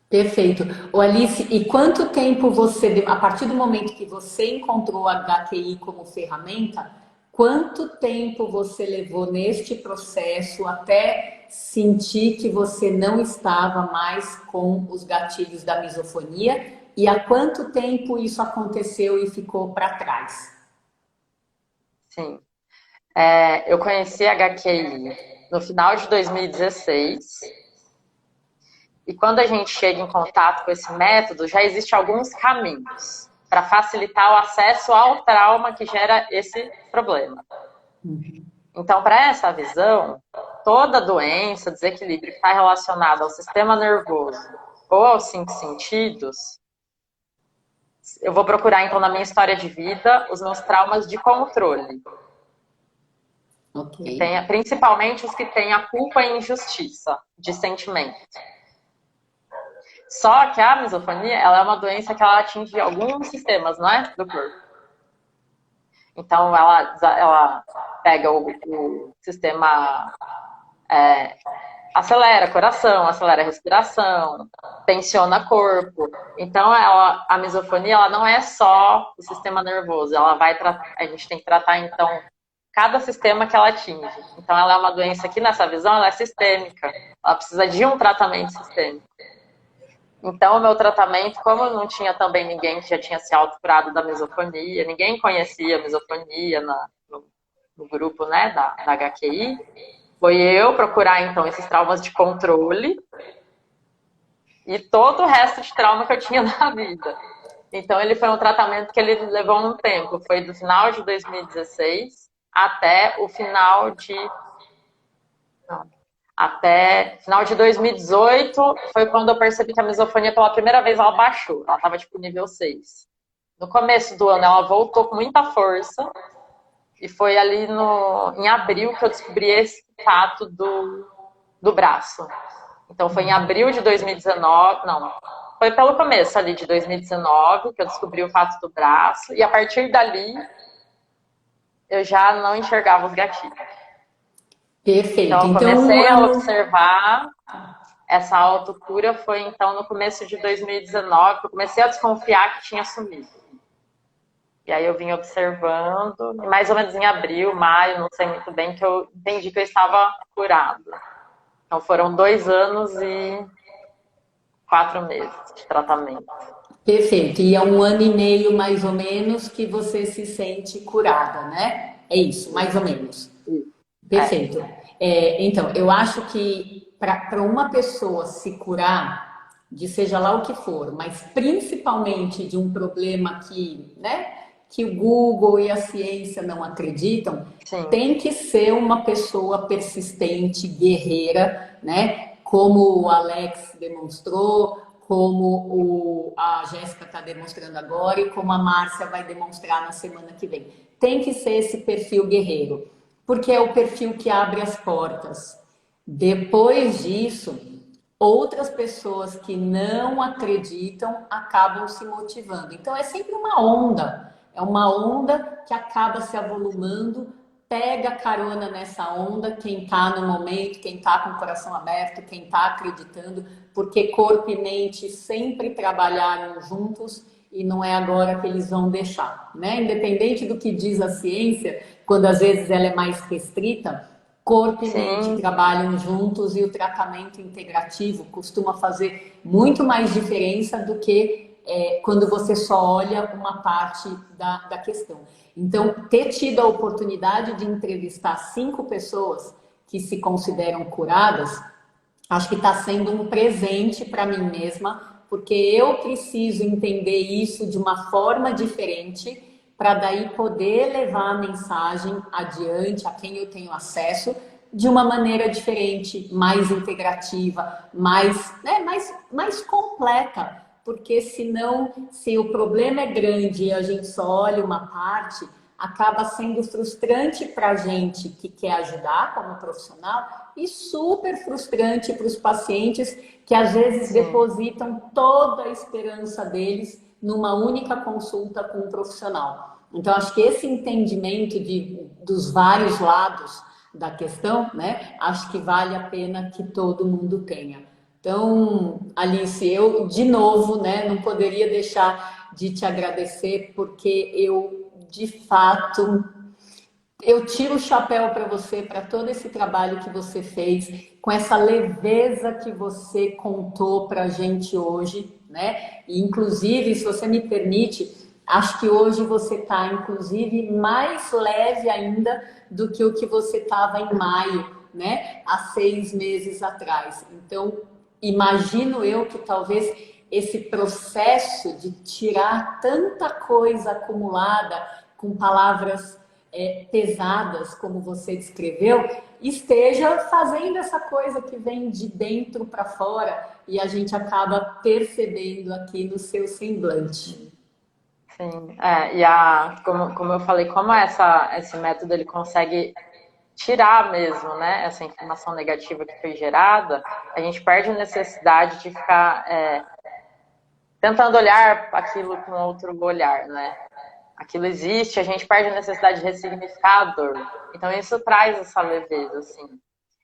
Perfeito. Ô Alice, e quanto tempo você, a partir do momento que você encontrou a HQI como ferramenta, quanto tempo você levou neste processo até sentir que você não estava mais com os gatilhos da misofonia? E há quanto tempo isso aconteceu e ficou para trás? Sim. Eu conheci a HQI no final de 2016. E quando a gente chega em contato com esse método, já existem alguns caminhos para facilitar o acesso ao trauma que gera esse problema. Então, para essa visão, toda doença, desequilíbrio que está relacionado ao sistema nervoso ou aos 5 sentidos, eu vou procurar, então, na minha história de vida, os meus traumas de controle. Ok. Principalmente os que têm a culpa e injustiça de sentimento. Só que a misofonia, ela é uma doença que ela atinge alguns sistemas, não é? Do corpo. Então, ela pega o sistema... acelera coração, acelera respiração, tensiona corpo. Então, a misofonia, ela não é só o sistema nervoso. Ela vai a gente tem que tratar, então, cada sistema que ela atinge. Então, ela é uma doença que, nessa visão, ela é sistêmica. Ela precisa de um tratamento sistêmico. Então, o meu tratamento, como não tinha também ninguém que já tinha se autocurado da misofonia, ninguém conhecia a misofonia no grupo, né, da HQI, foi eu procurar, então, esses traumas de controle e todo o resto de trauma que eu tinha na vida. Então, ele foi um tratamento que ele levou um tempo. Foi do final de 2016 até o final de... Até final de 2018 foi quando eu percebi que a misofonia pela primeira vez ela baixou. Ela estava tipo nível 6. No começo do ano ela voltou com muita força e foi ali em abril que eu descobri esse fato do braço. Então foi em abril de 2019, não, foi pelo começo ali de 2019 que eu descobri o fato do braço e a partir dali eu já não enxergava os gatilhos. Perfeito. Então, eu comecei a observar essa autocura foi, então, no começo de 2019, que eu comecei a desconfiar que tinha sumido. E aí eu vim observando, mais ou menos em abril, maio, não sei muito bem, que eu entendi que eu estava curada. Então, foram 2 anos e 4 meses de tratamento. Perfeito. E é 1 ano e meio, mais ou menos, que você se sente curada, né? É isso, mais ou menos. Perfeito. Então, eu acho que para uma pessoa se curar, de seja lá o que for, mas principalmente de um problema que, né, que o Google e a ciência não acreditam, Sim. Tem que ser uma pessoa persistente, guerreira, né? Como o Alex demonstrou, como a Jéssica está demonstrando agora e como a Márcia vai demonstrar na semana que vem. Tem que ser esse perfil guerreiro, porque é o perfil que abre as portas. Depois disso, outras pessoas que não acreditam acabam se motivando. Então é sempre uma onda, é uma onda que acaba se avolumando, pega carona nessa onda quem está no momento, quem está com o coração aberto, quem está acreditando, porque corpo e mente sempre trabalharam juntos e não é agora que eles vão deixar, né? Independente do que diz a ciência, quando às vezes ela é mais restrita, corpo e mente trabalham juntos e o tratamento integrativo costuma fazer muito mais diferença do que quando você só olha uma parte da questão. Então, ter tido a oportunidade de entrevistar 5 pessoas que se consideram curadas, acho que está sendo um presente para mim mesma, porque eu preciso entender isso de uma forma diferente para daí poder levar a mensagem adiante a quem eu tenho acesso de uma maneira diferente, mais integrativa, mais completa. Porque senão, se o problema é grande e a gente só olha uma parte, acaba sendo frustrante para a gente que quer ajudar como profissional e super frustrante para os pacientes que às vezes depositam toda a esperança deles numa única consulta com um profissional. Então, acho que esse entendimento dos vários lados da questão, né, acho que vale a pena que todo mundo tenha. Então, Alice, eu, de novo, né, não poderia deixar de te agradecer, porque eu, de fato, eu tiro o chapéu para você, para todo esse trabalho que você fez, com essa leveza que você contou para a gente hoje, né? E, inclusive, se você me permite, acho que hoje você está, inclusive, mais leve ainda do que o que você estava em maio, né? Há 6 meses atrás. Então, imagino eu que talvez esse processo de tirar tanta coisa acumulada com palavras pesadas, como você descreveu, esteja fazendo essa coisa que vem de dentro para fora e a gente acaba percebendo aqui no seu semblante. Sim, como eu falei, como esse método ele consegue tirar mesmo, né, essa informação negativa que foi gerada, a gente perde a necessidade de ficar tentando olhar aquilo com outro olhar, né? Aquilo existe, a gente perde a necessidade de ressignificar a dor. Então isso traz essa leveza, assim.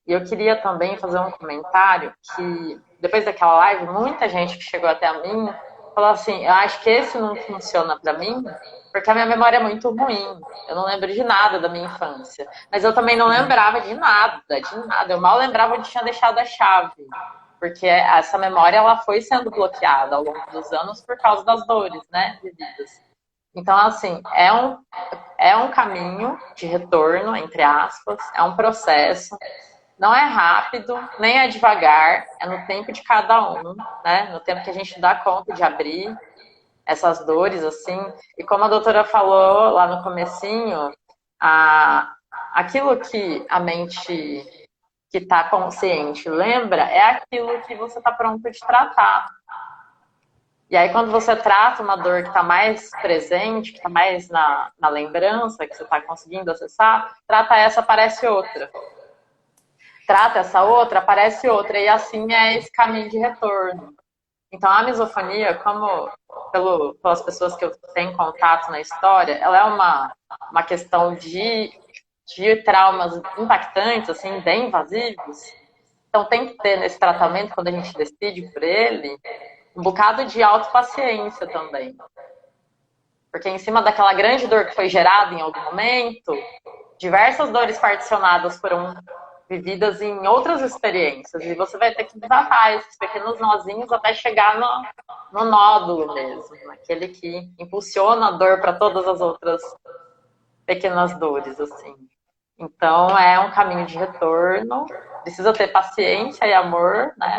E eu queria também fazer um comentário que, depois daquela live, muita gente que chegou até a mim falou assim, eu acho que esse não funciona para mim, porque a minha memória é muito ruim. Eu não lembro de nada da minha infância. Mas eu também não lembrava de nada, de nada. Eu mal lembrava onde tinha deixado a chave. Porque essa memória ela foi sendo bloqueada ao longo dos anos por causa das dores, né, vividas. Então, assim, é um caminho de retorno, entre aspas, é um processo. Não é rápido, nem é devagar, é no tempo de cada um, né? No tempo que a gente dá conta de abrir essas dores, assim. E como a doutora falou lá no comecinho, aquilo que a mente que está consciente lembra é aquilo que você está pronto de tratar. E aí, quando você trata uma dor que está mais presente, que está mais na lembrança, que você está conseguindo acessar, trata essa, aparece outra. Trata essa outra, aparece outra. E assim é esse caminho de retorno. Então, a misofonia, como pelas pessoas que eu tenho contato na história, ela é uma questão de traumas impactantes, assim, bem invasivos. Então, tem que ter nesse tratamento, quando a gente decide por ele, um bocado de autopaciência também. Porque em cima daquela grande dor que foi gerada em algum momento, diversas dores particionadas foram vividas em outras experiências. E você vai ter que desatar esses pequenos nozinhos até chegar no nódulo mesmo, naquele que impulsiona a dor para todas as outras pequenas dores, assim. Então, é um caminho de retorno. Precisa ter paciência e amor, né?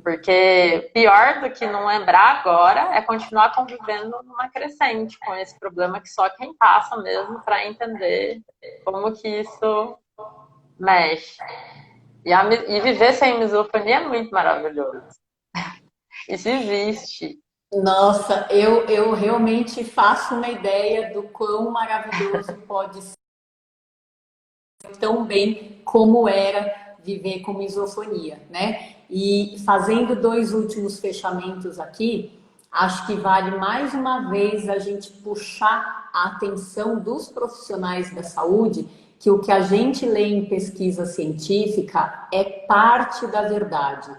Porque pior do que não lembrar agora é continuar convivendo numa crescente com esse problema que só quem passa mesmo para entender como que isso mexe. E viver sem misofonia é muito maravilhoso. Isso existe. Nossa, eu realmente faço uma ideia do quão maravilhoso pode ser tão bem como era viver com misofonia, né? E fazendo 2 últimos fechamentos aqui, acho que vale mais uma vez a gente puxar a atenção dos profissionais da saúde que o que a gente lê em pesquisa científica é parte da verdade.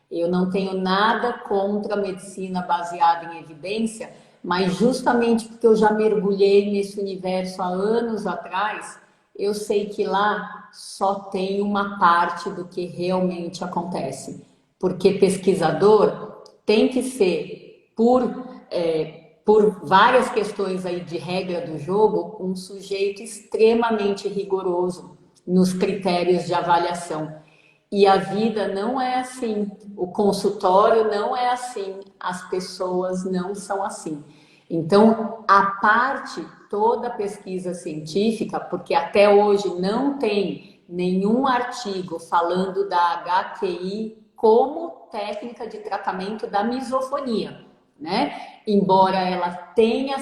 Eu não tenho nada contra a medicina baseada em evidência, mas justamente porque eu já mergulhei nesse universo há anos atrás, eu sei que lá só tem uma parte do que realmente acontece. Porque pesquisador tem que ser por várias questões aí de regra do jogo, um sujeito extremamente rigoroso nos critérios de avaliação. E a vida não é assim, o consultório não é assim, as pessoas não são assim. Então, a parte toda a pesquisa científica, porque até hoje não tem nenhum artigo falando da HQI como técnica de tratamento da misofonia, né? Embora ela tenha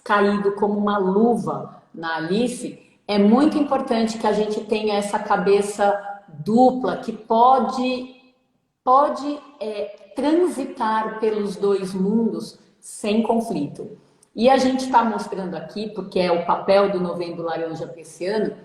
caído como uma luva na Alice, é muito importante que a gente tenha essa cabeça dupla que pode transitar pelos dois mundos sem conflito. E a gente está mostrando aqui, porque é o papel do Novembro Laranja para esse ano,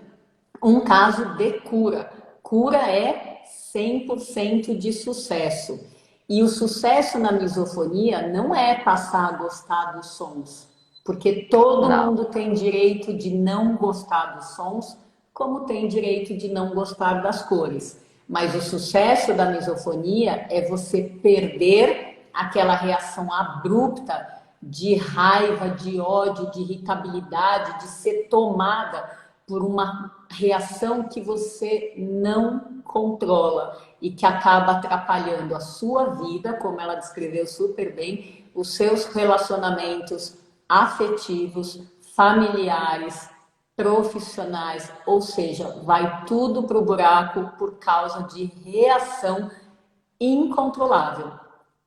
um caso de cura. Cura é 100% de sucesso. E o sucesso na misofonia não é passar a gostar dos sons, porque todo mundo tem direito de não gostar dos sons, como tem direito de não gostar das cores. Mas o sucesso da misofonia é você perder aquela reação abrupta de raiva, de ódio, de irritabilidade, de ser tomada por uma reação que você não controla e que acaba atrapalhando a sua vida, como ela descreveu super bem, os seus relacionamentos afetivos, familiares, profissionais, ou seja, vai tudo para o buraco por causa de reação incontrolável.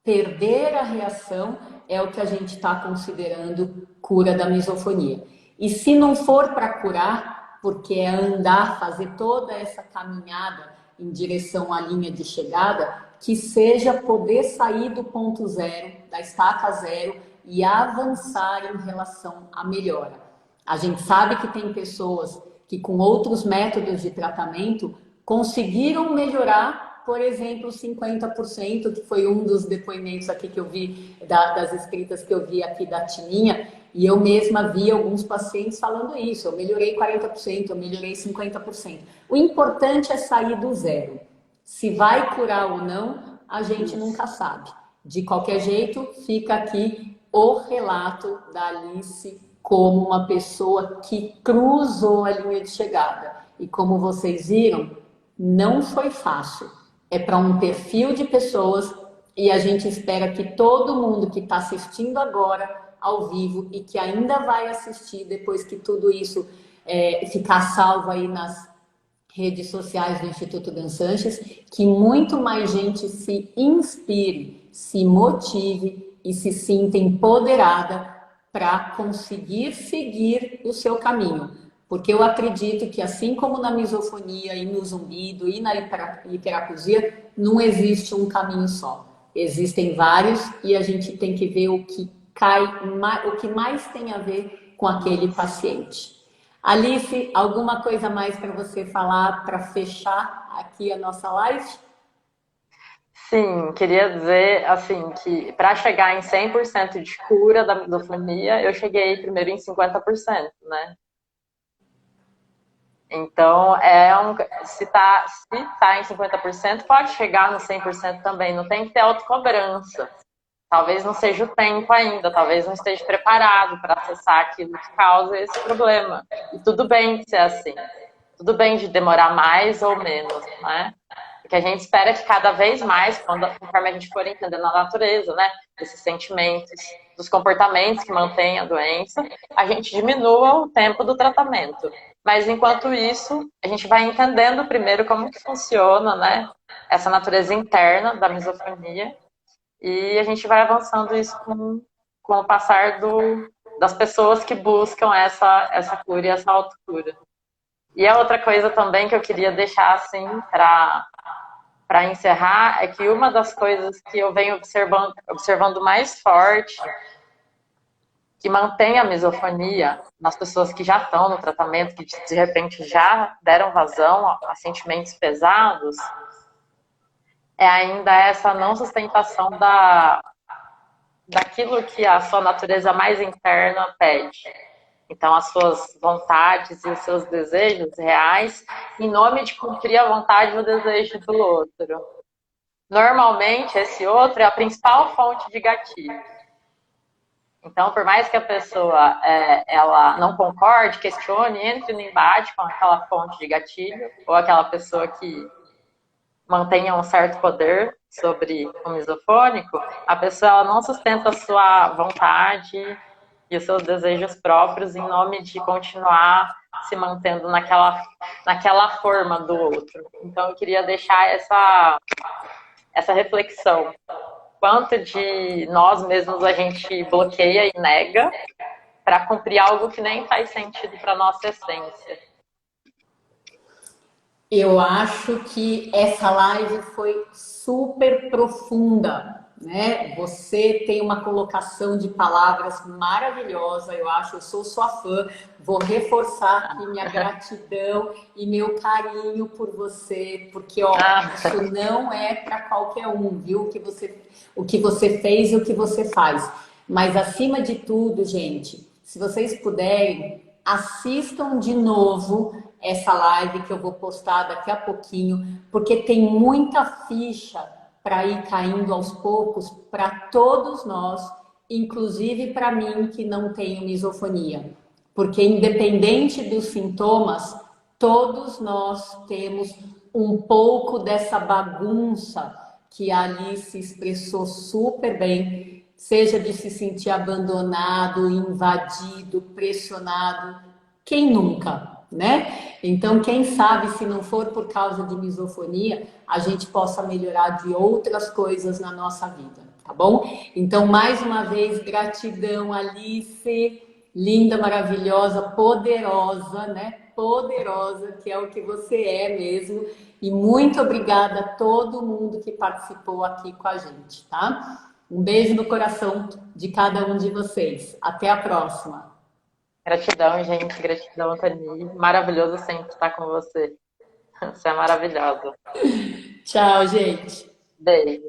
Perder a reação é o que a gente está considerando cura da misofonia. E se não for para curar, porque é andar, fazer toda essa caminhada em direção à linha de chegada, que seja poder sair do ponto zero, da estaca zero e avançar em relação à melhora. A gente sabe que tem pessoas que com outros métodos de tratamento conseguiram melhorar, por exemplo, 50%, que foi um dos depoimentos aqui que eu vi, das escritas que eu vi aqui da Tininha, e eu mesma vi alguns pacientes falando isso, eu melhorei 40%, eu melhorei 50%. O importante é sair do zero. Se vai curar ou não, a gente nunca sabe. De qualquer jeito, fica aqui o relato da Alice como uma pessoa que cruzou a linha de chegada. E como vocês viram, não foi fácil. É para um perfil de pessoas e a gente espera que todo mundo que está assistindo agora ao vivo e que ainda vai assistir depois que tudo isso ficar salvo aí nas redes sociais do Instituto Dan Sanches, que muito mais gente se inspire, se motive e se sinta empoderada para conseguir seguir o seu caminho. Porque eu acredito que assim como na misofonia e no zumbido e na hiperacusia, não existe um caminho só. Existem vários e a gente tem que ver o que mais tem a ver com aquele paciente. Alice, alguma coisa mais para você falar para fechar aqui a nossa live? Sim, queria dizer assim que para chegar em 100% de cura da misofonia, eu cheguei primeiro em 50%, né? Então, se tá em 50%, pode chegar no 100% também, não tem que ter autocobrança. Talvez não seja o tempo ainda, talvez não esteja preparado para acessar aquilo que causa esse problema. E tudo bem de ser assim. Tudo bem de demorar mais ou menos, né? Porque a gente espera que cada vez mais, conforme a gente for entendendo a natureza, né? Desses sentimentos, dos comportamentos que mantêm a doença, a gente diminua o tempo do tratamento. Mas enquanto isso, a gente vai entendendo primeiro como que funciona, né? Essa natureza interna da misofonia. E a gente vai avançando isso com o passar das pessoas que buscam essa cura e essa autocura. E a outra coisa também que eu queria deixar assim para encerrar é que uma das coisas que eu venho observando mais forte, que mantém a misofonia nas pessoas que já estão no tratamento, que de repente já deram vazão a sentimentos pesados, é ainda essa não sustentação daquilo que a sua natureza mais interna pede. Então, as suas vontades e os seus desejos reais, em nome de cumprir a vontade e o desejo do outro. Normalmente, esse outro é a principal fonte de gatilho. Então, por mais que a pessoa ela não concorde, questione, entre no embate com aquela fonte de gatilho, ou aquela pessoa que mantenha um certo poder sobre o misofônico, a pessoa ela não sustenta a sua vontade e os seus desejos próprios em nome de continuar se mantendo naquela forma do outro. Então, eu queria deixar essa reflexão. Quanto de nós mesmos a gente bloqueia e nega para cumprir algo que nem faz sentido para nossa essência. Eu acho que essa live foi super profunda, né? Você tem uma colocação de palavras maravilhosa, eu acho, eu sou sua fã. Vou reforçar aqui minha gratidão e meu carinho por você, porque ó, isso não é para qualquer um, viu? O que você fez e o que você faz. Mas acima de tudo, gente, se vocês puderem, assistam de novo essa live que eu vou postar daqui a pouquinho, porque tem muita ficha para ir caindo aos poucos para todos nós, inclusive para mim que não tenho misofonia. Porque independente dos sintomas, todos nós temos um pouco dessa bagunça que a Alice expressou super bem, seja de se sentir abandonado, invadido, pressionado, quem nunca, né? Então, quem sabe, se não for por causa de misofonia, a gente possa melhorar de outras coisas na nossa vida, tá bom? Então, mais uma vez, gratidão, Alice, linda, maravilhosa, poderosa, né? Poderosa, que é o que você é mesmo. E muito obrigada a todo mundo que participou aqui com a gente, tá? Um beijo no coração de cada um de vocês. Até a próxima. Gratidão, gente. Gratidão, Tani. Maravilhoso sempre estar com você. Você é maravilhosa. Tchau, gente. Beijo.